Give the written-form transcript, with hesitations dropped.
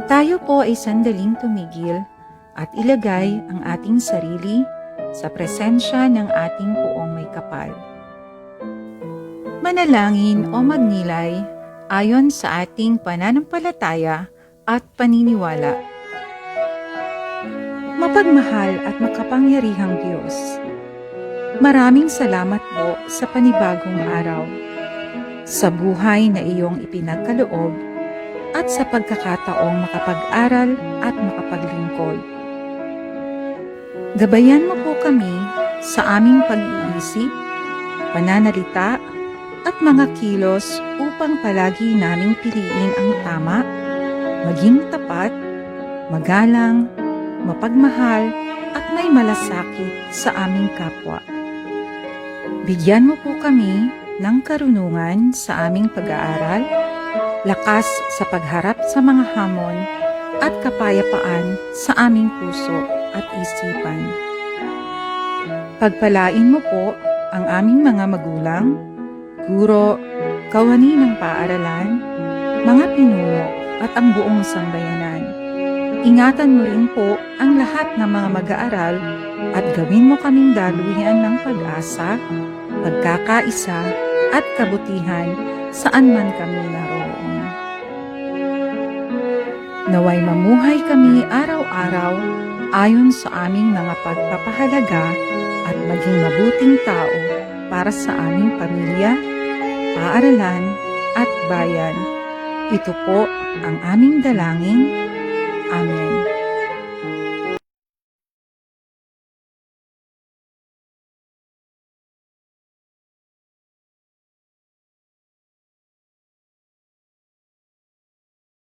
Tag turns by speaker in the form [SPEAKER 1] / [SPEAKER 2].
[SPEAKER 1] Tayo po ay sandaling tumigil at ilagay ang ating sarili sa presensya ng ating Poong May Kapal. Manalangin o magnilay ayon sa ating pananampalataya at paniniwala. Mapagmahal at makapangyarihang Diyos, maraming salamat po sa panibagong araw, sa buhay na iyong ipinagkaloob at sa pagkakataong makapag-aral at makapaglingkod. Gabayan mo po kami sa aming pag-iisip, pananalita at mga kilos upang palagi naming piliin ang tama, maging tapat, magalang, mapagmahal at may malasakit sa aming kapwa. Bigyan mo po kami ng karunungan sa aming pag-aaral, lakas sa pagharap sa mga hamon at kapayapaan sa aming puso at isipan. Pagpalain mo po ang aming mga magulang, guro, kawani ng paaralan, mga pinuno at ang buong sambayanan. Ingatan mo rin po ang lahat ng mga mag-aaral at gawin mo kaming daluyan ng pag-asa, pagkakaisa at kabutihan saan man kami naroon. Naway mamuhay kami araw-araw ayon sa aming mga pagpapahalaga at maging mabuting tao para sa aming pamilya, paaralan at bayan. Ito po ang aming dalangin. Amen.